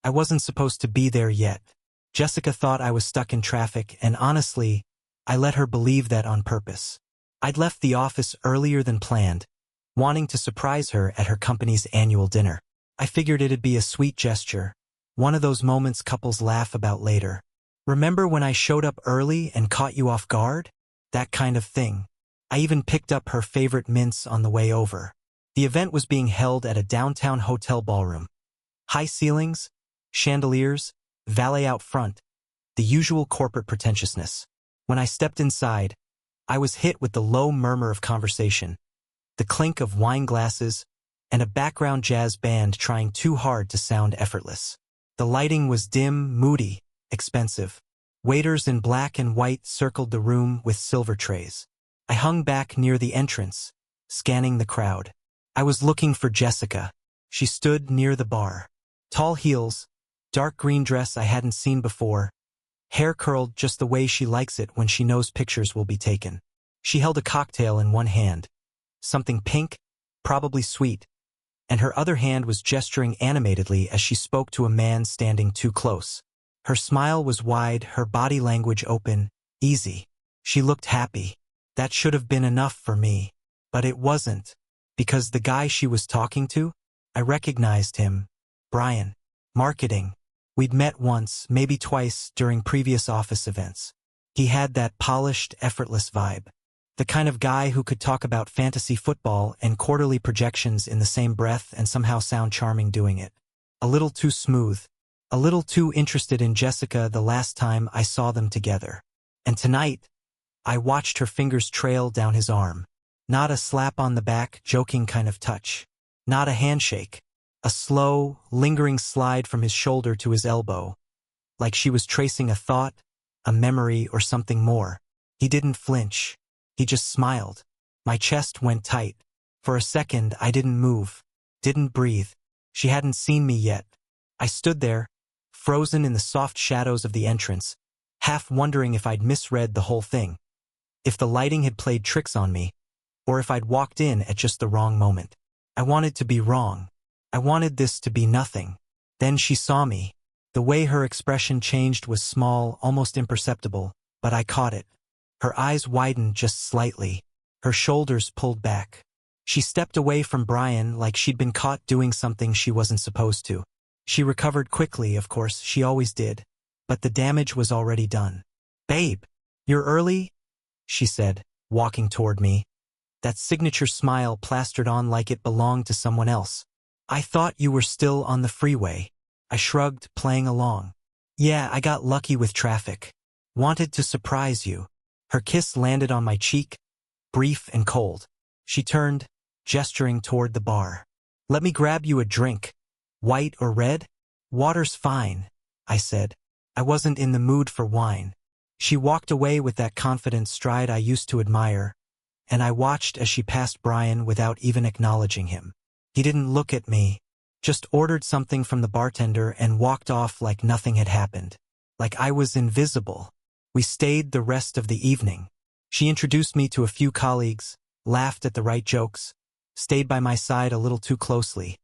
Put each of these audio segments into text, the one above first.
I wasn't supposed to be there yet. Jessica thought I was stuck in traffic, and honestly, I let her believe that on purpose. I'd left the office earlier than planned, wanting to surprise her at her company's annual dinner. I figured it'd be a sweet gesture, one of those moments couples laugh about later. Remember when I showed up early and caught you off guard? That kind of thing. I even picked up her favorite mints on the way over. The event was being held at a downtown hotel ballroom. High ceilings, chandeliers, valet out front, the usual corporate pretentiousness. When I stepped inside, I was hit with the low murmur of conversation, the clink of wine glasses, and a background jazz band trying too hard to sound effortless. The lighting was dim, moody, expensive. Waiters in black and white circled the room with silver trays. I hung back near the entrance, scanning the crowd. I was looking for Jessica. She stood near the bar. Tall heels, dark green dress I hadn't seen before, hair curled just the way she likes it when she knows pictures will be taken. She held a cocktail in one hand, something pink, probably sweet, and her other hand was gesturing animatedly as she spoke to a man standing too close. Her smile was wide, her body language open, easy. She looked happy. That should have been enough for me. But it wasn't, because the guy she was talking to, I recognized him. Brian. Marketing. We'd met once, maybe twice, during previous office events. He had that polished, effortless vibe. The kind of guy who could talk about fantasy football and quarterly projections in the same breath and somehow sound charming doing it. A little too smooth. A little too interested in Jessica the last time I saw them together. And tonight, I watched her fingers trail down his arm. Not a slap on the back, joking kind of touch. Not a handshake. A slow, lingering slide from his shoulder to his elbow. Like she was tracing a thought, a memory, or something more. He didn't flinch. He just smiled. My chest went tight. For a second, I didn't move. Didn't breathe. She hadn't seen me yet. I stood there, frozen in the soft shadows of the entrance, half wondering if I'd misread the whole thing. If the lighting had played tricks on me, or if I'd walked in at just the wrong moment. I wanted to be wrong. I wanted this to be nothing. Then she saw me. The way her expression changed was small, almost imperceptible, but I caught it. Her eyes widened just slightly. Her shoulders pulled back. She stepped away from Brian like she'd been caught doing something she wasn't supposed to. She recovered quickly, of course, she always did. But the damage was already done. "Babe, you're early?" she said, walking toward me. That signature smile plastered on like it belonged to someone else. "I thought you were still on the freeway." I shrugged, playing along. "Yeah, I got lucky with traffic. Wanted to surprise you." Her kiss landed on my cheek, brief and cold. She turned, gesturing toward the bar. "Let me grab you a drink. White or red?" "Water's fine," I said. I wasn't in the mood for wine. She walked away with that confident stride I used to admire, and I watched as she passed Brian without even acknowledging him. He didn't look at me, just ordered something from the bartender and walked off like nothing had happened. Like I was invisible. We stayed the rest of the evening. She introduced me to a few colleagues, laughed at the right jokes, stayed by my side a little too closely.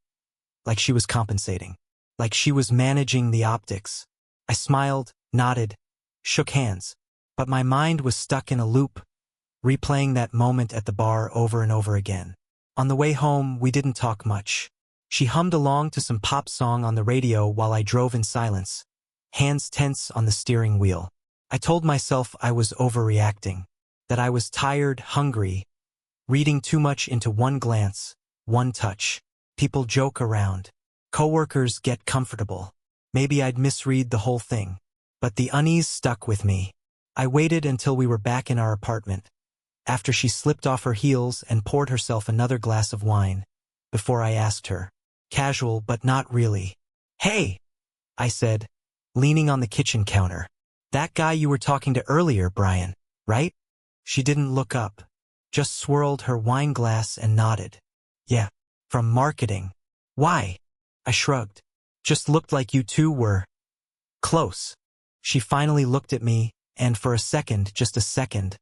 Like she was compensating. Like she was managing the optics. I smiled, nodded, shook hands. But my mind was stuck in a loop, replaying that moment at the bar over and over again. On the way home, we didn't talk much. She hummed along to some pop song on the radio while I drove in silence, hands tense on the steering wheel. I told myself I was overreacting, that I was tired, hungry, reading too much into one glance, one touch. People joke around. Coworkers get comfortable. Maybe I'd misread the whole thing. But the unease stuck with me. I waited until we were back in our apartment, after she slipped off her heels and poured herself another glass of wine, before I asked her. Casual, but not really. "Hey," I said, leaning on the kitchen counter. "That guy you were talking to earlier, Brian, right?" She didn't look up, just swirled her wine glass and nodded. "Yeah, from marketing." "Why?" I shrugged. "Just looked like you two were close." She finally looked at me, and for a second, just a second,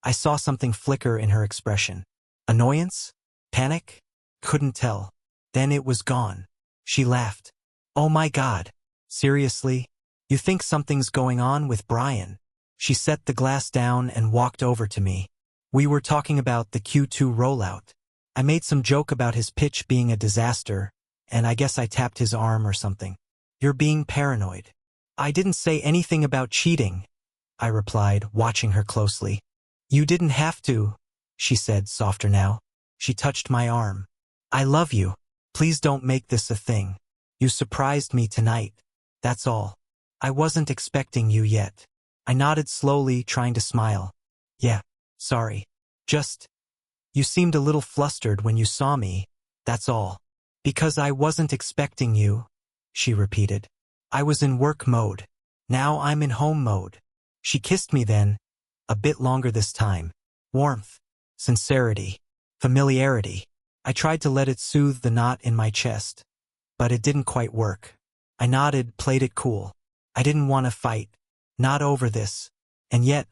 I saw something flicker in her expression. Annoyance? Panic? Couldn't tell. Then it was gone. She laughed. "Oh my God. Seriously? You think something's going on with Brian? She set the glass down and walked over to me. We were talking about the Q2 rollout. I made some joke about his pitch being a disaster, and I guess I tapped his arm or something. You're being paranoid. I didn't say anything about cheating, I replied, watching her closely. You didn't have to, she said, softer now. She touched my arm. I love you. Please don't make this a thing. You surprised me tonight. That's all. I wasn't expecting you yet. I nodded slowly, trying to smile. Yeah, sorry. You seemed a little flustered when you saw me, that's all. Because I wasn't expecting you, she repeated. I was in work mode. Now I'm in home mode. She kissed me then, a bit longer this time. Warmth, sincerity, familiarity. I tried to let it soothe the knot in my chest, but it didn't quite work. I nodded, played it cool. I didn't want to fight, not over this. And yet,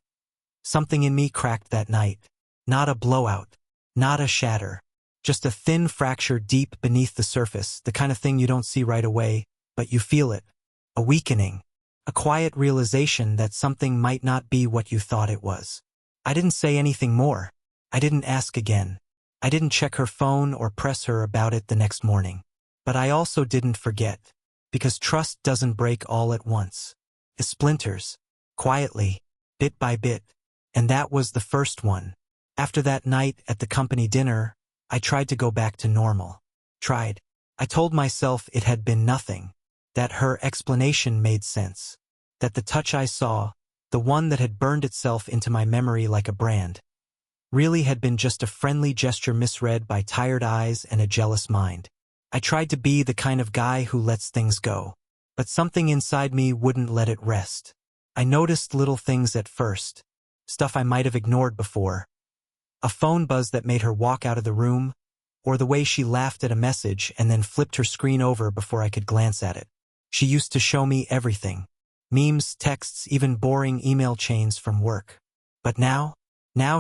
something in me cracked that night. Not a blowout, not a shatter, just a thin fracture deep beneath the surface, the kind of thing you don't see right away, but you feel it. A weakening, a quiet realization that something might not be what you thought it was. I didn't say anything more. I didn't ask again. I didn't check her phone or press her about it the next morning. But I also didn't forget, because trust doesn't break all at once. It splinters, quietly, bit by bit, and that was the first one. After that night at the company dinner, I tried to go back to normal. Tried. I told myself it had been nothing, that her explanation made sense, that the touch I saw, the one that had burned itself into my memory like a brand, really had been just a friendly gesture misread by tired eyes and a jealous mind. I tried to be the kind of guy who lets things go, but something inside me wouldn't let it rest. I noticed little things at first, stuff I might have ignored before. A phone buzz that made her walk out of the room, or the way she laughed at a message and then flipped her screen over before I could glance at it. She used to show me everything. Memes, texts, even boring email chains from work. But now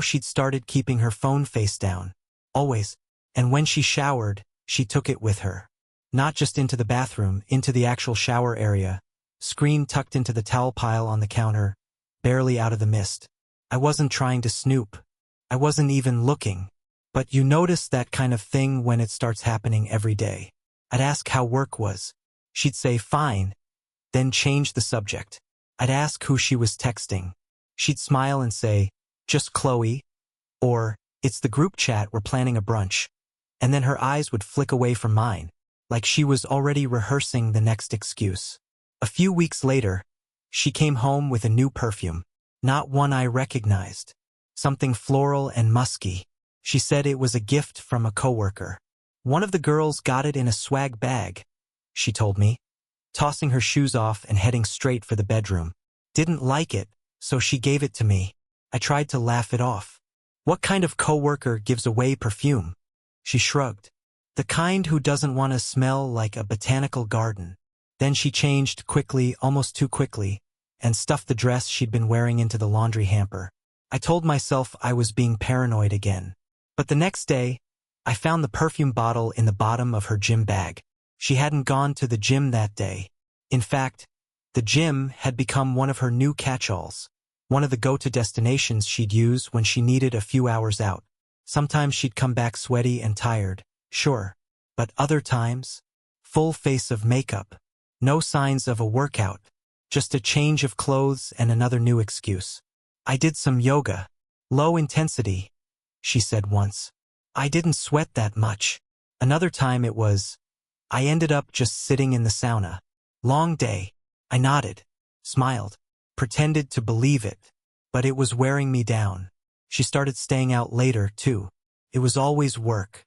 she'd started keeping her phone face down. Always. And when she showered, she took it with her. Not just into the bathroom, into the actual shower area. Screen tucked into the towel pile on the counter, barely out of the mist. I wasn't trying to snoop. I wasn't even looking. But you notice that kind of thing when it starts happening every day. I'd ask how work was. She'd say, fine, then change the subject. I'd ask who she was texting. She'd smile and say, just Chloe, or, it's the group chat, we're planning a brunch. And then her eyes would flick away from mine, like she was already rehearsing the next excuse. A few weeks later, she came home with a new perfume. Not one I recognized. Something floral and musky. She said it was a gift from a coworker. One of the girls got it in a swag bag, she told me, tossing her shoes off and heading straight for the bedroom. Didn't like it, so she gave it to me. I tried to laugh it off. What kind of coworker gives away perfume? She shrugged. The kind who doesn't want to smell like a botanical garden. Then she changed quickly, almost too quickly, and stuffed the dress she'd been wearing into the laundry hamper. I told myself I was being paranoid again. But the next day, I found the perfume bottle in the bottom of her gym bag. She hadn't gone to the gym that day. In fact, the gym had become one of her new catch-alls, one of the go-to destinations she'd use when she needed a few hours out. Sometimes she'd come back sweaty and tired, sure, but other times, full face of makeup, no signs of a workout, just a change of clothes and another new excuse. I did some yoga. Low intensity, she said once. I didn't sweat that much. Another time it was, I ended up just sitting in the sauna. Long day. I nodded, smiled, pretended to believe it, but it was wearing me down. She started staying out later, too. It was always work.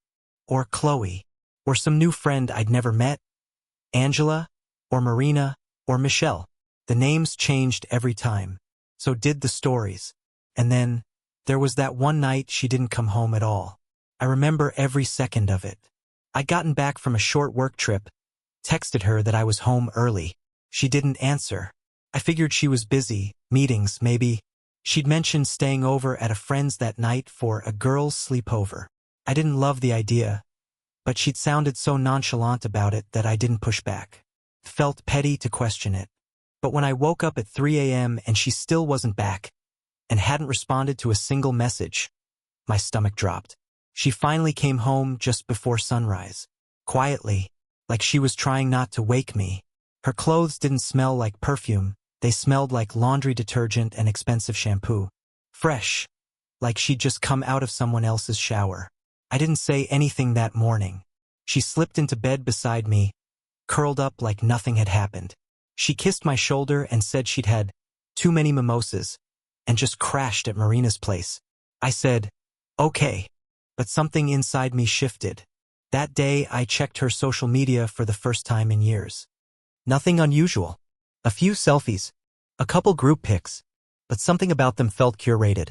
Or Chloe. Or some new friend I'd never met. Angela. Or Marina. Or Michelle. The names changed every time. So did the stories. And then, there was that one night she didn't come home at all. I remember every second of it. I'd gotten back from a short work trip, texted her that I was home early. She didn't answer. I figured she was busy, meetings maybe. She'd mentioned staying over at a friend's that night for a girls' sleepover. I didn't love the idea, but she'd sounded so nonchalant about it that I didn't push back. Felt petty to question it. But when I woke up at 3 a.m. and she still wasn't back, and hadn't responded to a single message, my stomach dropped. She finally came home just before sunrise. Quietly, like she was trying not to wake me. Her clothes didn't smell like perfume, they smelled like laundry detergent and expensive shampoo. Fresh, like she'd just come out of someone else's shower. I didn't say anything that morning. She slipped into bed beside me, curled up like nothing had happened. She kissed my shoulder and said she'd had too many mimosas and just crashed at Marina's place. I said, okay, but something inside me shifted. That day, I checked her social media for the first time in years. Nothing unusual. A few selfies, a couple group pics, but something about them felt curated,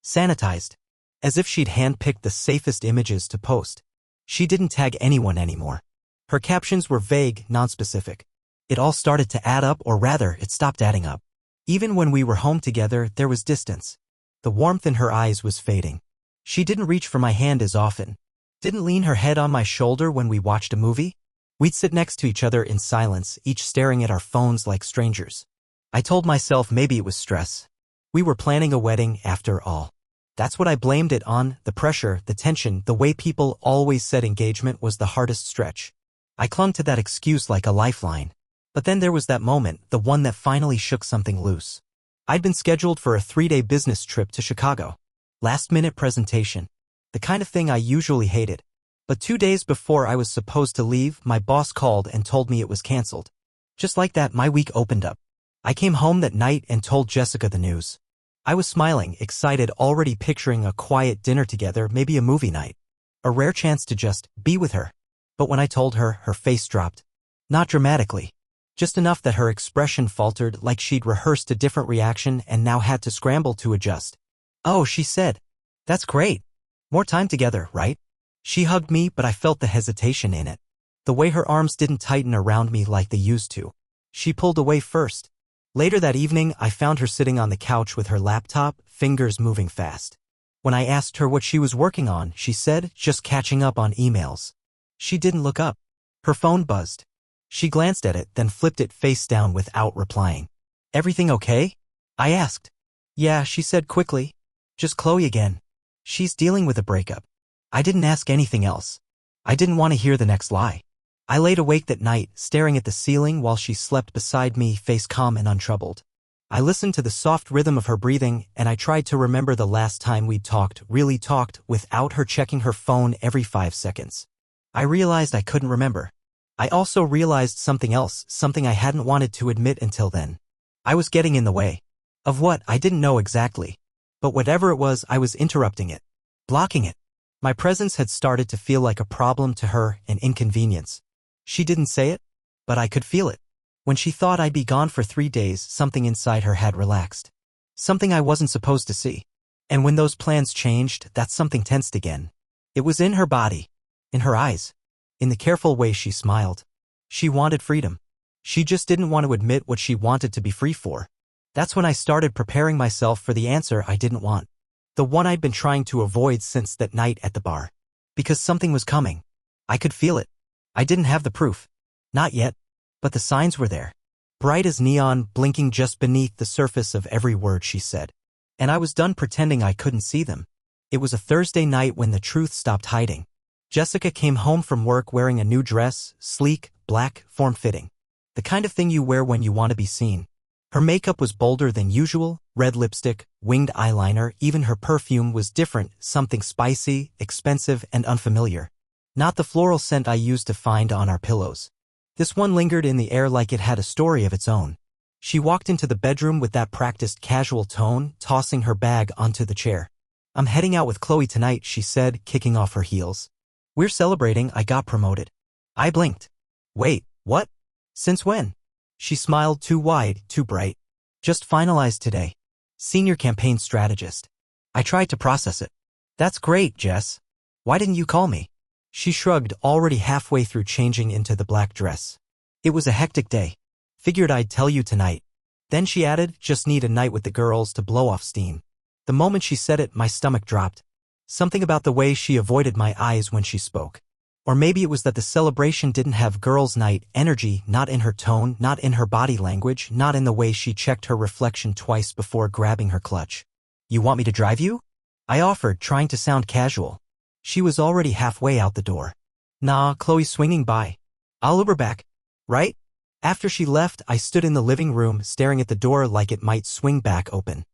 sanitized, as if she'd handpicked the safest images to post. She didn't tag anyone anymore. Her captions were vague, nonspecific. It all started to add up, or rather, it stopped adding up. Even when we were home together, there was distance. The warmth in her eyes was fading. She didn't reach for my hand as often. Didn't lean her head on my shoulder when we watched a movie. We'd sit next to each other in silence, each staring at our phones like strangers. I told myself maybe it was stress. We were planning a wedding after all. That's what I blamed it on, the pressure, the tension, the way people always said engagement was the hardest stretch. I clung to that excuse like a lifeline. But then there was that moment, the one that finally shook something loose. I'd been scheduled for a 3-day business trip to Chicago. Last-minute presentation. The kind of thing I usually hated. But 2 days before I was supposed to leave, my boss called and told me it was canceled. Just like that, my week opened up. I came home that night and told Jessica the news. I was smiling, excited, already picturing a quiet dinner together, maybe a movie night. A rare chance to just be with her. But when I told her, her face dropped. Not dramatically. Just enough that her expression faltered, like she'd rehearsed a different reaction and now had to scramble to adjust. Oh, she said. That's great. More time together, right? She hugged me, but I felt the hesitation in it. The way her arms didn't tighten around me like they used to. She pulled away first. Later that evening, I found her sitting on the couch with her laptop, fingers moving fast. When I asked her what she was working on, she said, just catching up on emails. She didn't look up. Her phone buzzed. She glanced at it, then flipped it face down without replying. Everything okay? I asked. Yeah, she said quickly. Just Chloe again. She's dealing with a breakup. I didn't ask anything else. I didn't want to hear the next lie. I laid awake that night, staring at the ceiling while she slept beside me, face calm and untroubled. I listened to the soft rhythm of her breathing, and I tried to remember the last time we'd talked, really talked, without her checking her phone every 5 seconds. I realized I couldn't remember. I also realized something else, something I hadn't wanted to admit until then. I was getting in the way. Of what, I didn't know exactly. But whatever it was, I was interrupting it. Blocking it. My presence had started to feel like a problem to her, an inconvenience. She didn't say it, but I could feel it. When she thought I'd be gone for 3 days, something inside her had relaxed. Something I wasn't supposed to see. And when those plans changed, that something tensed again. It was in her body. In her eyes. In the careful way she smiled. She wanted freedom. She just didn't want to admit what she wanted to be free for. That's when I started preparing myself for the answer I didn't want. The one I'd been trying to avoid since that night at the bar. Because something was coming. I could feel it. I didn't have the proof. Not yet. But the signs were there. Bright as neon, blinking just beneath the surface of every word she said. And I was done pretending I couldn't see them. It was a Thursday night when the truth stopped hiding. Jessica came home from work wearing a new dress, sleek, black, form-fitting. The kind of thing you wear when you want to be seen. Her makeup was bolder than usual, red lipstick, winged eyeliner, even her perfume was different, something spicy, expensive, and unfamiliar. Not the floral scent I used to find on our pillows. This one lingered in the air like it had a story of its own. She walked into the bedroom with that practiced casual tone, tossing her bag onto the chair. I'm heading out with Chloe tonight, she said, kicking off her heels. We're celebrating, I got promoted. I blinked. Wait, what? Since when? She smiled, too wide, too bright. Just finalized today. Senior campaign strategist. I tried to process it. That's great, Jess. Why didn't you call me? She shrugged, already halfway through changing into the black dress. It was a hectic day. Figured I'd tell you tonight. Then she added, just need a night with the girls to blow off steam. The moment she said it, my stomach dropped. Something about the way she avoided my eyes when she spoke. Or maybe it was that the celebration didn't have girls' night energy, not in her tone, not in her body language, not in the way she checked her reflection twice before grabbing her clutch. "You want me to drive you?" I offered, trying to sound casual. She was already halfway out the door. "Nah, Chloe's swinging by. I'll Uber back." "Right?" After she left, I stood in the living room, staring at the door like it might swing back open.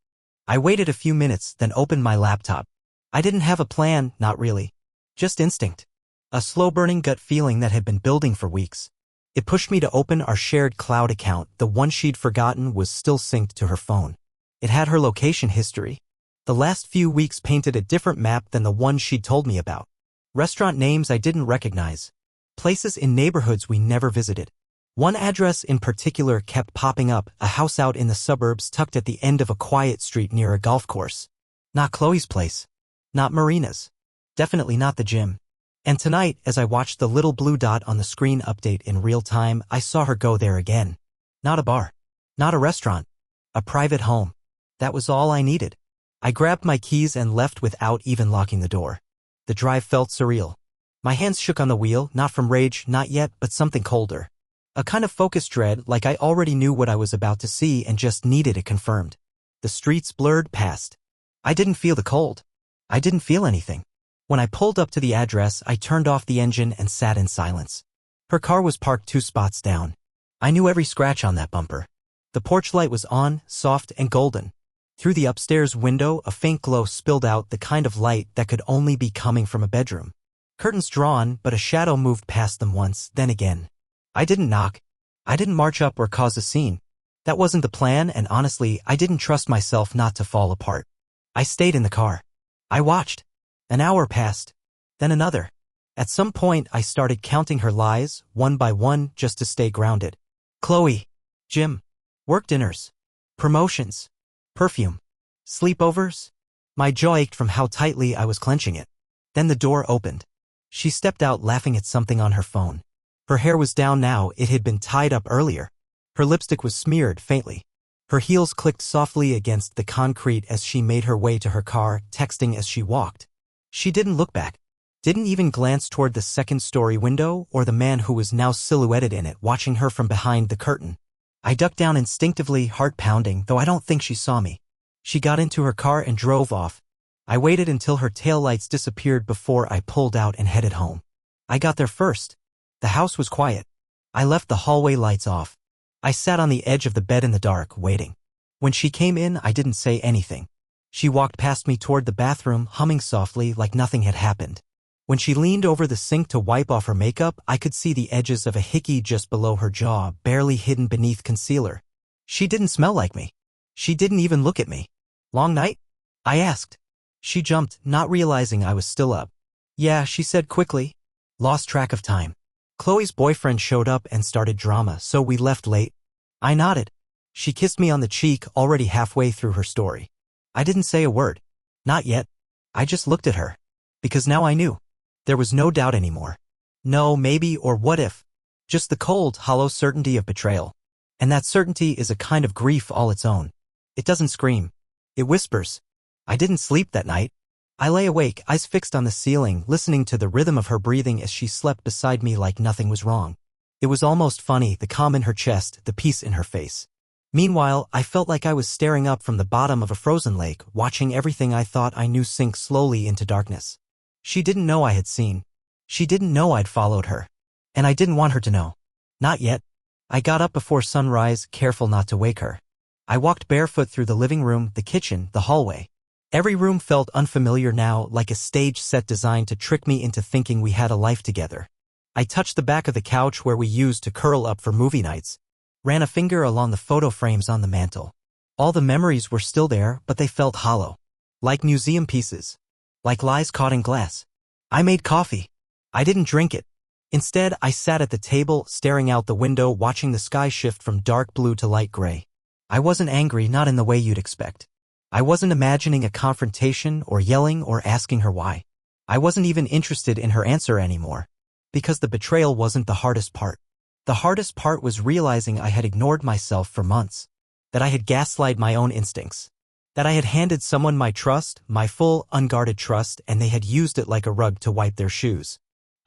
I waited a few minutes, then opened my laptop. I didn't have a plan, not really. Just instinct. A slow-burning gut feeling that had been building for weeks. It pushed me to open our shared cloud account. The one she'd forgotten was still synced to her phone. It had her location history. The last few weeks painted a different map than the one she'd told me about. Restaurant names I didn't recognize. Places in neighborhoods we never visited. One address in particular kept popping up, a house out in the suburbs tucked at the end of a quiet street near a golf course. Not Chloe's place. Not Marina's. Definitely not the gym. And tonight, as I watched the little blue dot on the screen update in real time, I saw her go there again. Not a bar. Not a restaurant. A private home. That was all I needed. I grabbed my keys and left without even locking the door. The drive felt surreal. My hands shook on the wheel, not from rage, not yet, but something colder. A kind of focused dread, like I already knew what I was about to see and just needed it confirmed. The streets blurred past. I didn't feel the cold. I didn't feel anything. When I pulled up to the address, I turned off the engine and sat in silence. Her car was parked 2 spots down. I knew every scratch on that bumper. The porch light was on, soft and golden. Through the upstairs window, a faint glow spilled out, the kind of light that could only be coming from a bedroom. Curtains drawn, but a shadow moved past them once, then again. I didn't knock. I didn't march up or cause a scene. That wasn't the plan, and honestly, I didn't trust myself not to fall apart. I stayed in the car. I watched. An hour passed. Then another. At some point, I started counting her lies, one by one, just to stay grounded. Chloe. Gym. Work dinners. Promotions. Perfume. Sleepovers. My jaw ached from how tightly I was clenching it. Then the door opened. She stepped out, laughing at something on her phone. Her hair was down now, it had been tied up earlier. Her lipstick was smeared faintly. Her heels clicked softly against the concrete as she made her way to her car, texting as she walked. She didn't look back. Didn't even glance toward the second-story window or the man who was now silhouetted in it, watching her from behind the curtain. I ducked down instinctively, heart pounding, though I don't think she saw me. She got into her car and drove off. I waited until her taillights disappeared before I pulled out and headed home. I got there first. The house was quiet. I left the hallway lights off. I sat on the edge of the bed in the dark, waiting. When she came in, I didn't say anything. She walked past me toward the bathroom, humming softly like nothing had happened. When she leaned over the sink to wipe off her makeup, I could see the edges of a hickey just below her jaw, barely hidden beneath concealer. She didn't smell like me. She didn't even look at me. "Long night?" I asked. She jumped, not realizing I was still up. "Yeah," she said quickly. Lost track of time. Chloe's boyfriend showed up and started drama, so we left late. I nodded. She kissed me on the cheek, already halfway through her story. I didn't say a word. Not yet. I just looked at her. Because now I knew. There was no doubt anymore. No maybe or what if. Just the cold, hollow certainty of betrayal. And that certainty is a kind of grief all its own. It doesn't scream. It whispers. I didn't sleep that night. I lay awake, eyes fixed on the ceiling, listening to the rhythm of her breathing as she slept beside me like nothing was wrong. It was almost funny, the calm in her chest, the peace in her face. Meanwhile, I felt like I was staring up from the bottom of a frozen lake, watching everything I thought I knew sink slowly into darkness. She didn't know I had seen. She didn't know I'd followed her. And I didn't want her to know. Not yet. I got up before sunrise, careful not to wake her. I walked barefoot through the living room, the kitchen, the hallway. Every room felt unfamiliar now, like a stage set designed to trick me into thinking we had a life together. I touched the back of the couch where we used to curl up for movie nights. Ran a finger along the photo frames on the mantel. All the memories were still there, but they felt hollow. Like museum pieces. Like lies caught in glass. I made coffee. I didn't drink it. Instead, I sat at the table, staring out the window, watching the sky shift from dark blue to light gray. I wasn't angry, not in the way you'd expect. I wasn't imagining a confrontation or yelling or asking her why. I wasn't even interested in her answer anymore. Because the betrayal wasn't the hardest part. The hardest part was realizing I had ignored myself for months. That I had gaslighted my own instincts. That I had handed someone my trust, my full, unguarded trust, and they had used it like a rug to wipe their shoes.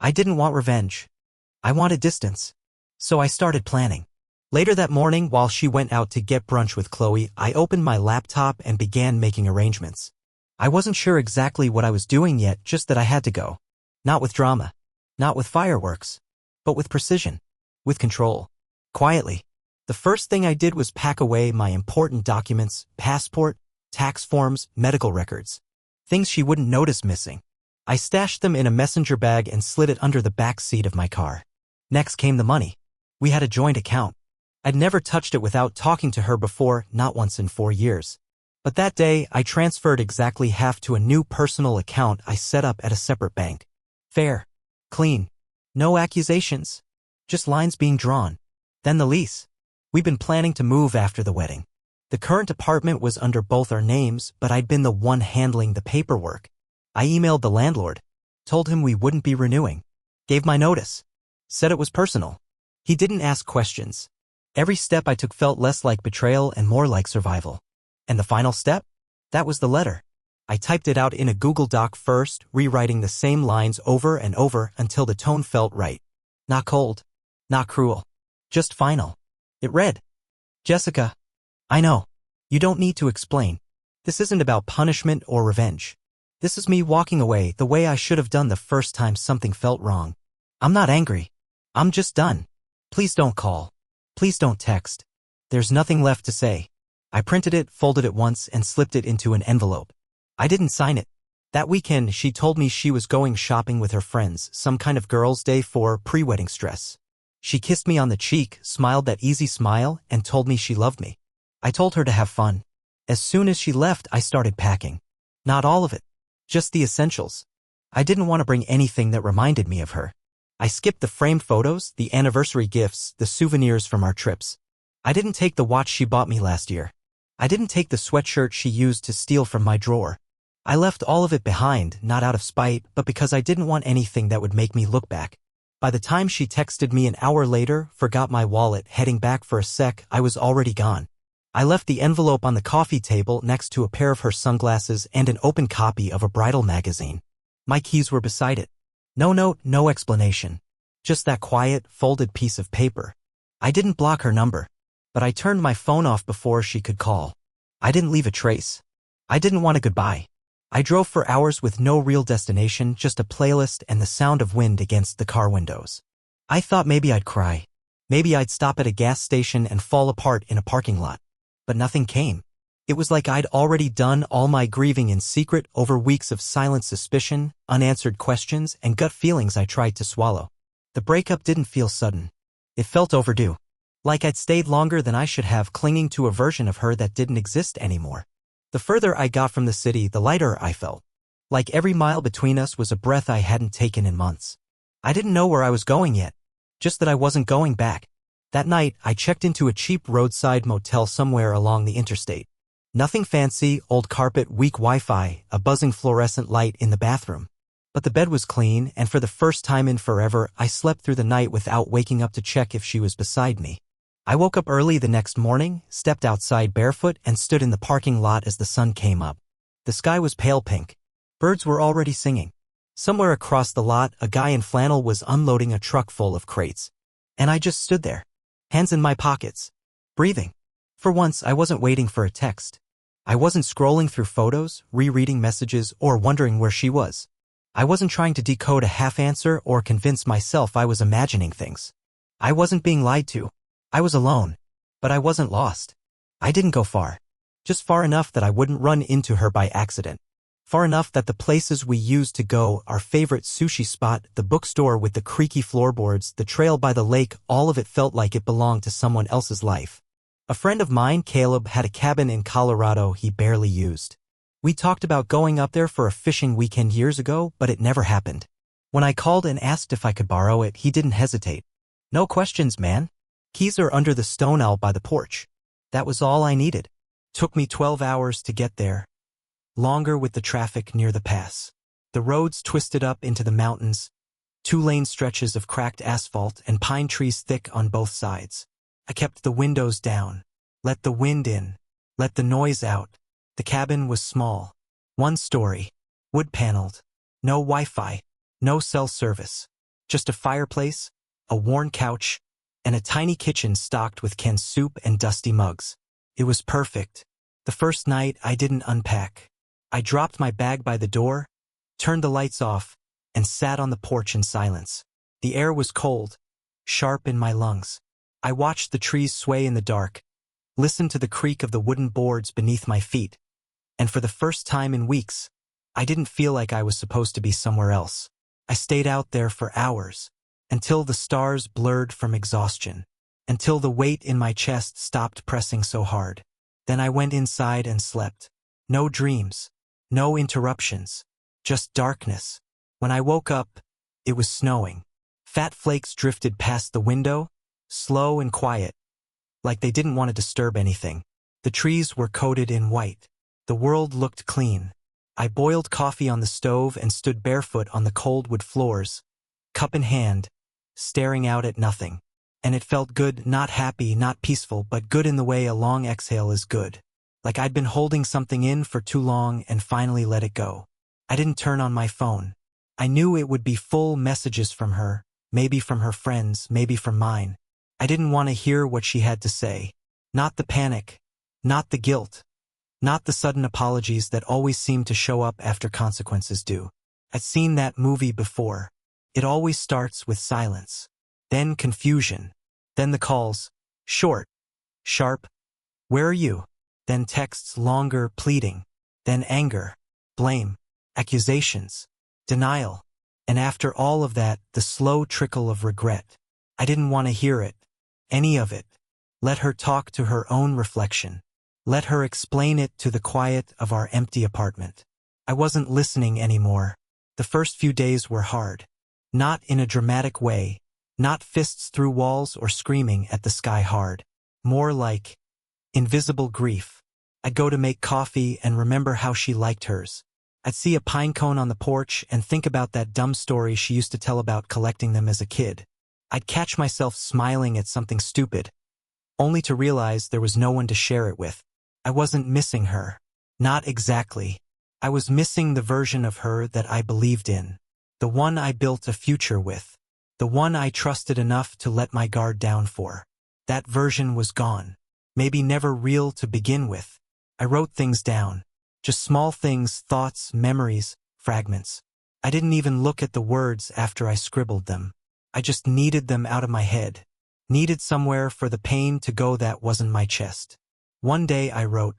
I didn't want revenge. I wanted distance. So I started planning. Later that morning, while she went out to get brunch with Chloe, I opened my laptop and began making arrangements. I wasn't sure exactly what I was doing yet, just that I had to go. Not with drama. Not with fireworks. But with precision. With control. Quietly. The first thing I did was pack away my important documents, passport, tax forms, medical records. Things she wouldn't notice missing. I stashed them in a messenger bag and slid it under the back seat of my car. Next came the money. We had a joint account. I'd never touched it without talking to her before, not once in 4 years. But that day, I transferred exactly half to a new personal account I set up at a separate bank. Fair. Clean. No accusations. Just lines being drawn. Then the lease. We'd been planning to move after the wedding. The current apartment was under both our names, but I'd been the one handling the paperwork. I emailed the landlord. Told him we wouldn't be renewing. Gave my notice. Said it was personal. He didn't ask questions. Every step I took felt less like betrayal and more like survival. And the final step? That was the letter. I typed it out in a Google Doc first, rewriting the same lines over and over until the tone felt right. Not cold. Not cruel. Just final. It read, Jessica, I know. You don't need to explain. This isn't about punishment or revenge. This is me walking away the way I should have done the first time something felt wrong. I'm not angry. I'm just done. Please don't call. Please don't text. There's nothing left to say. I printed it, folded it once, and slipped it into an envelope. I didn't sign it. That weekend, she told me she was going shopping with her friends, some kind of girls' day for pre-wedding stress. She kissed me on the cheek, smiled that easy smile, and told me she loved me. I told her to have fun. As soon as she left, I started packing. Not all of it. Just the essentials. I didn't want to bring anything that reminded me of her. I skipped the framed photos, the anniversary gifts, the souvenirs from our trips. I didn't take the watch she bought me last year. I didn't take the sweatshirt she used to steal from my drawer. I left all of it behind, not out of spite, but because I didn't want anything that would make me look back. By the time she texted me an hour later, forgot my wallet, heading back for a sec, I was already gone. I left the envelope on the coffee table next to a pair of her sunglasses and an open copy of a bridal magazine. My keys were beside it. No note, no explanation. Just that quiet, folded piece of paper. I didn't block her number. But I turned my phone off before she could call. I didn't leave a trace. I didn't want a goodbye. I drove for hours with no real destination, just a playlist and the sound of wind against the car windows. I thought maybe I'd cry. Maybe I'd stop at a gas station and fall apart in a parking lot. But nothing came. It was like I'd already done all my grieving in secret over weeks of silent suspicion, unanswered questions, and gut feelings I tried to swallow. The breakup didn't feel sudden. It felt overdue. Like I'd stayed longer than I should have, clinging to a version of her that didn't exist anymore. The further I got from the city, the lighter I felt. Like every mile between us was a breath I hadn't taken in months. I didn't know where I was going yet. Just that I wasn't going back. That night, I checked into a cheap roadside motel somewhere along the interstate. Nothing fancy, old carpet, weak Wi-Fi, a buzzing fluorescent light in the bathroom. But the bed was clean, and for the first time in forever, I slept through the night without waking up to check if she was beside me. I woke up early the next morning, stepped outside barefoot, and stood in the parking lot as the sun came up. The sky was pale pink. Birds were already singing. Somewhere across the lot, a guy in flannel was unloading a truck full of crates. And I just stood there, hands in my pockets, breathing. For once, I wasn't waiting for a text. I wasn't scrolling through photos, rereading messages, or wondering where she was. I wasn't trying to decode a half answer or convince myself I was imagining things. I wasn't being lied to. I was alone, but I wasn't lost. I didn't go far. Just far enough that I wouldn't run into her by accident. Far enough that the places we used to go, our favorite sushi spot, the bookstore with the creaky floorboards, the trail by the lake, all of it felt like it belonged to someone else's life. A friend of mine, Caleb, had a cabin in Colorado he barely used. We talked about going up there for a fishing weekend years ago, but it never happened. When I called and asked if I could borrow it, he didn't hesitate. No questions, man. Keys are under the stone owl by the porch. That was all I needed. Took me 12 hours to get there. Longer with the traffic near the pass. The roads twisted up into the mountains. 2-lane stretches of cracked asphalt and pine trees thick on both sides. I kept the windows down. Let the wind in. Let the noise out. The cabin was small. 1 story. Wood-paneled. No Wi-Fi. No cell service. Just a fireplace, a worn couch, and a tiny kitchen stocked with canned soup and dusty mugs. It was perfect. The first night, I didn't unpack. I dropped my bag by the door, turned the lights off, and sat on the porch in silence. The air was cold, sharp in my lungs. I watched the trees sway in the dark, listened to the creak of the wooden boards beneath my feet, and for the first time in weeks, I didn't feel like I was supposed to be somewhere else. I stayed out there for hours, until the stars blurred from exhaustion, until the weight in my chest stopped pressing so hard. Then I went inside and slept. No dreams, no interruptions, just darkness. When I woke up, it was snowing. Fat flakes drifted past the window, slow and quiet, like they didn't want to disturb anything. The trees were coated in white. The world looked clean. I boiled coffee on the stove and stood barefoot on the cold wood floors, cup in hand, staring out at nothing. And it felt good, not happy, not peaceful, but good in the way a long exhale is good. Like I'd been holding something in for too long and finally let it go. I didn't turn on my phone. I knew it would be full messages from her, maybe from her friends, maybe from mine. I didn't want to hear what she had to say. Not the panic, not the guilt, not the sudden apologies that always seem to show up after consequences do. I'd seen that movie before. It always starts with silence, then confusion, then the calls, short, sharp, where are you? Then texts longer, pleading, then anger, blame, accusations, denial, and after all of that, the slow trickle of regret. I didn't want to hear it, any of it. Let her talk to her own reflection. Let her explain it to the quiet of our empty apartment. I wasn't listening anymore. The first few days were hard. Not in a dramatic way, not fists through walls or screaming at the sky hard. More like invisible grief. I'd go to make coffee and remember how she liked hers. I'd see a pine cone on the porch and think about that dumb story she used to tell about collecting them as a kid. I'd catch myself smiling at something stupid, only to realize there was no one to share it with. I wasn't missing her. Not exactly. I was missing the version of her that I believed in. The one I built a future with. The one I trusted enough to let my guard down for. That version was gone. Maybe never real to begin with. I wrote things down. Just small things, thoughts, memories, fragments. I didn't even look at the words after I scribbled them. I just needed them out of my head. Needed somewhere for the pain to go that wasn't my chest. One day I wrote,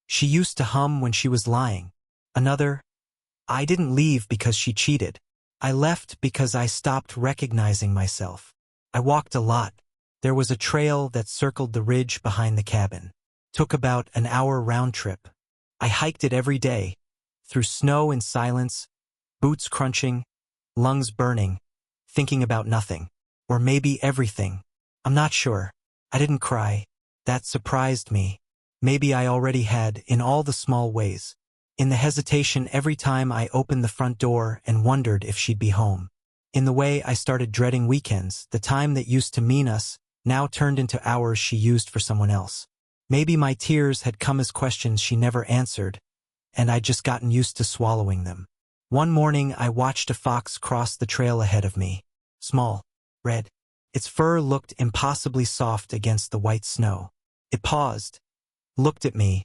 she used to hum when she was lying. Another, I didn't leave because she cheated. I left because I stopped recognizing myself. I walked a lot. There was a trail that circled the ridge behind the cabin. Took about an hour round trip. I hiked it every day, through snow and silence, boots crunching, lungs burning, thinking about nothing. Or maybe everything. I'm not sure. I didn't cry. That surprised me. Maybe I already had, in all the small ways. In the hesitation every time I opened the front door and wondered if she'd be home. In the way I started dreading weekends, the time that used to mean us, now turned into hours she used for someone else. Maybe my tears had come as questions she never answered, and I'd just gotten used to swallowing them. One morning I watched a fox cross the trail ahead of me. Small, red. Its fur looked impossibly soft against the white snow. It paused, looked at me,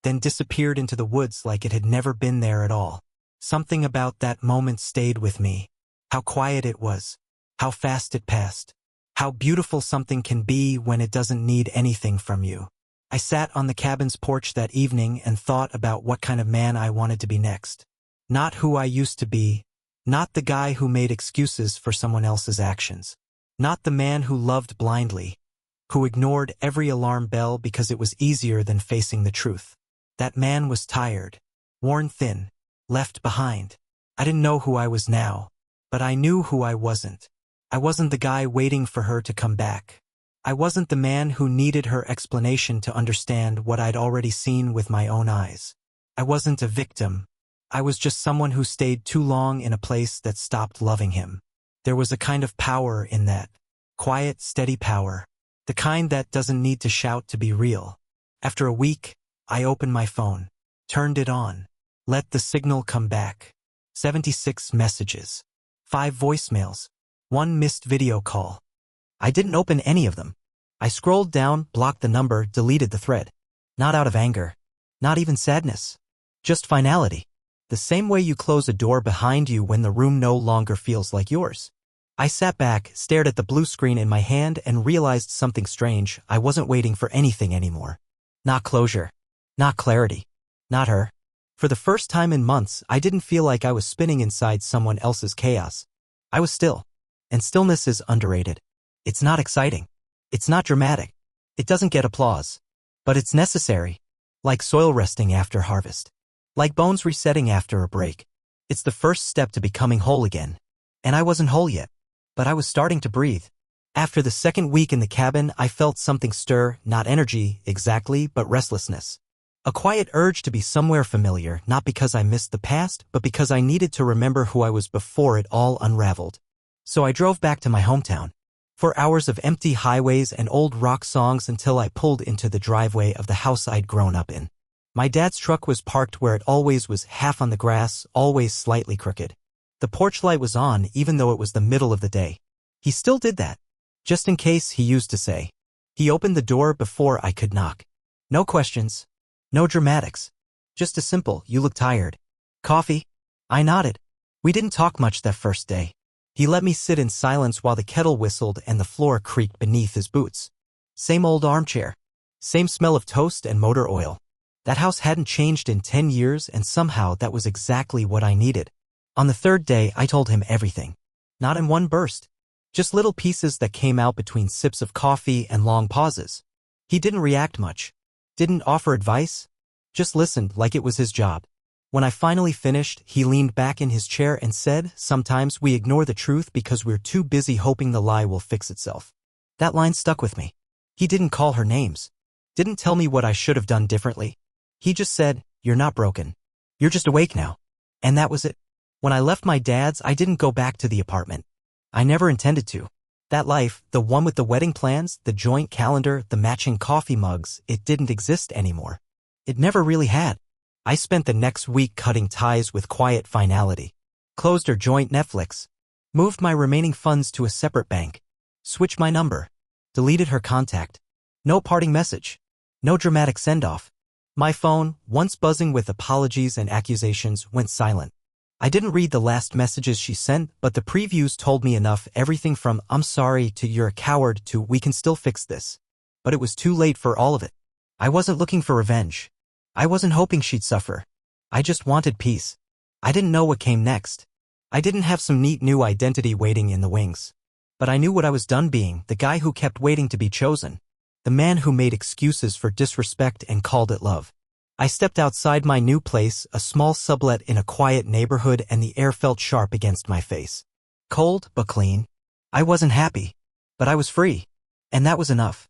then disappeared into the woods like it had never been there at all. Something about that moment stayed with me. How quiet it was, how fast it passed, how beautiful something can be when it doesn't need anything from you. I sat on the cabin's porch that evening and thought about what kind of man I wanted to be next. Not who I used to be, not the guy who made excuses for someone else's actions. Not the man who loved blindly, who ignored every alarm bell because it was easier than facing the truth. That man was tired, worn thin, left behind. I didn't know who I was now, but I knew who I wasn't. I wasn't the guy waiting for her to come back. I wasn't the man who needed her explanation to understand what I'd already seen with my own eyes. I wasn't a victim. I was just someone who stayed too long in a place that stopped loving him. There was a kind of power in that. Quiet, steady power. The kind that doesn't need to shout to be real. After a week, I opened my phone, turned it on, let the signal come back. 76 messages. 5 voicemails. One missed video call. I didn't open any of them. I scrolled down, blocked the number, deleted the thread. Not out of anger. Not even sadness. Just finality. The same way you close a door behind you when the room no longer feels like yours. I sat back, stared at the blue screen in my hand, and realized something strange. I wasn't waiting for anything anymore. Not closure. Not clarity. Not her. For the first time in months, I didn't feel like I was spinning inside someone else's chaos. I was still. And stillness is underrated. It's not exciting. It's not dramatic. It doesn't get applause. But it's necessary. Like soil resting after harvest. Like bones resetting after a break. It's the first step to becoming whole again. And I wasn't whole yet. But I was starting to breathe. After the second week in the cabin, I felt something stir, not energy, exactly, but restlessness. A quiet urge to be somewhere familiar, not because I missed the past, but because I needed to remember who I was before it all unraveled. So I drove back to my hometown. 4 hours of empty highways and old rock songs until I pulled into the driveway of the house I'd grown up in. My dad's truck was parked where it always was, half on the grass, always slightly crooked. The porch light was on even though it was the middle of the day. He still did that. Just in case, he used to say. He opened the door before I could knock. No questions. No dramatics. Just a simple, "You look tired. Coffee?" I nodded. We didn't talk much that first day. He let me sit in silence while the kettle whistled and the floor creaked beneath his boots. Same old armchair. Same smell of toast and motor oil. That house hadn't changed in 10 years, and somehow that was exactly what I needed. On the third day, I told him everything. Not in one burst. Just little pieces that came out between sips of coffee and long pauses. He didn't react much. Didn't offer advice. Just listened like it was his job. When I finally finished, he leaned back in his chair and said, "Sometimes we ignore the truth because we're too busy hoping the lie will fix itself." That line stuck with me. He didn't call her names. Didn't tell me what I should have done differently. He just said, "You're not broken. You're just awake now." And that was it. When I left my dad's, I didn't go back to the apartment. I never intended to. That life, the one with the wedding plans, the joint calendar, the matching coffee mugs, it didn't exist anymore. It never really had. I spent the next week cutting ties with quiet finality. Closed her joint Netflix. Moved my remaining funds to a separate bank. Switched my number. Deleted her contact. No parting message. No dramatic send-off. My phone, once buzzing with apologies and accusations, went silent. I didn't read the last messages she sent, but the previews told me enough, everything from "I'm sorry" to "You're a coward" to "We can still fix this." But it was too late for all of it. I wasn't looking for revenge. I wasn't hoping she'd suffer. I just wanted peace. I didn't know what came next. I didn't have some neat new identity waiting in the wings. But I knew what I was done being, the guy who kept waiting to be chosen. The man who made excuses for disrespect and called it love. I stepped outside my new place, a small sublet in a quiet neighborhood, and the air felt sharp against my face. Cold, but clean. I wasn't happy. But I was free. And that was enough.